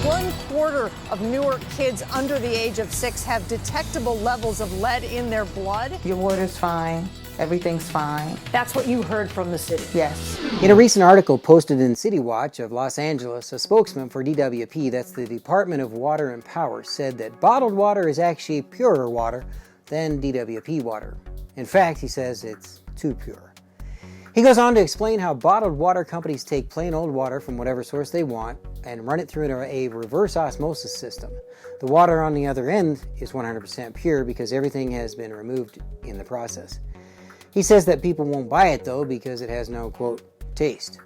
1/4 of Newark kids under the age of 6 have detectable levels of lead in their blood. Your water's fine. Everything's fine. That's what you heard from the city. Yes. In a recent article posted in City Watch of Los Angeles, a spokesman for DWP, that's the Department of Water and Power, said that bottled water is actually purer water than DWP water. In fact, he says it's too pure. He goes on to explain how bottled water companies take plain old water from whatever source they want and run it through a reverse osmosis system. The water on the other end is 100% pure because everything has been removed in the process. He says that people won't buy it though because it has no, quote, taste.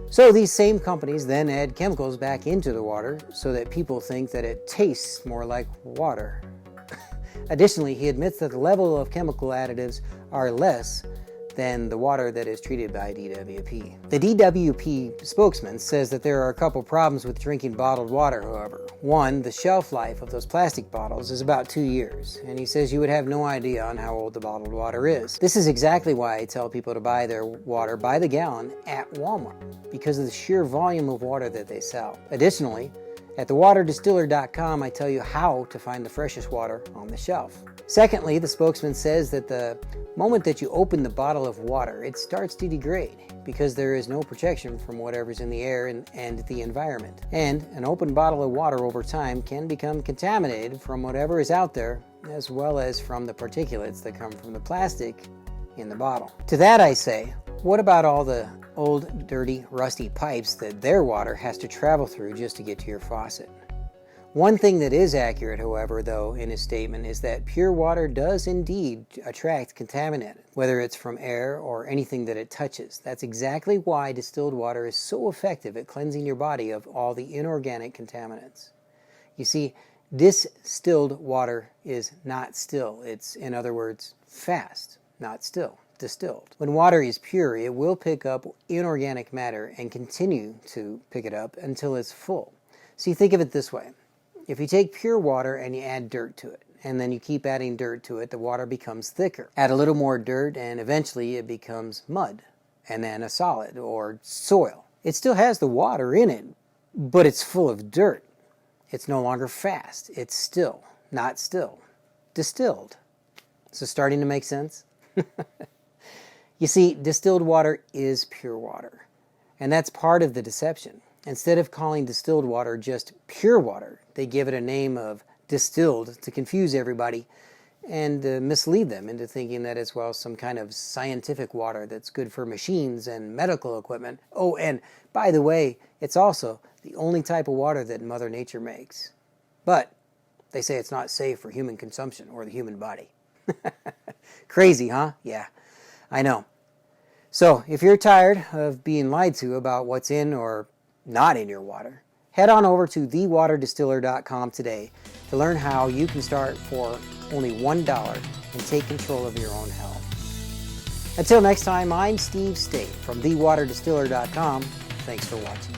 So these same companies then add chemicals back into the water so that people think that it tastes more like water. Additionally, he admits that the level of chemical additives are less than the water that is treated by DWP. The DWP spokesman says that there are a couple problems with drinking bottled water, however. One, the shelf life of those plastic bottles is about 2 years, and he says you would have no idea on how old the bottled water is. This is exactly why I tell people to buy their water by the gallon at Walmart, because of the sheer volume of water that they sell. Additionally, at thewaterdistiller.com, I tell you how to find the freshest water on the shelf. Secondly, the spokesman says that the moment that you open the bottle of water, it starts to degrade because there is no protection from whatever's in the air and the environment. And an open bottle of water over time can become contaminated from whatever is out there, as well as from the particulates that come from the plastic in the bottle. To that I say, what about all the old, dirty, rusty pipes that their water has to travel through just to get to your faucet? One thing that is accurate, however, though, in his statement is that pure water does indeed attract contaminant, whether it's from air or anything that it touches. That's exactly why distilled water is so effective at cleansing your body of all the inorganic contaminants. You see, distilled water is not still. It's, in other words, fast, not still. Distilled. When water is pure, it will pick up inorganic matter and continue to pick it up until it's full. See, think of it this way. If you take pure water and you add dirt to it, and then you keep adding dirt to it, the water becomes thicker. Add a little more dirt and eventually it becomes mud, and then a solid or soil. It still has the water in it, but it's full of dirt. It's no longer fast. It's still, not still, distilled. So starting to make sense? You see, distilled water is pure water, and that's part of the deception. Instead of calling distilled water just pure water, they give it a name of distilled to confuse everybody and mislead them into thinking that it's, well, some kind of scientific water that's good for machines and medical equipment. Oh, and by the way, it's also the only type of water that Mother Nature makes. But they say it's not safe for human consumption or the human body. Crazy, huh? Yeah, I know. So if you're tired of being lied to about what's in or not in your water, head on over to thewaterdistiller.com today to learn how you can start for only $1 and take control of your own health. Until next time, I'm Steve State from thewaterdistiller.com. Thanks for watching.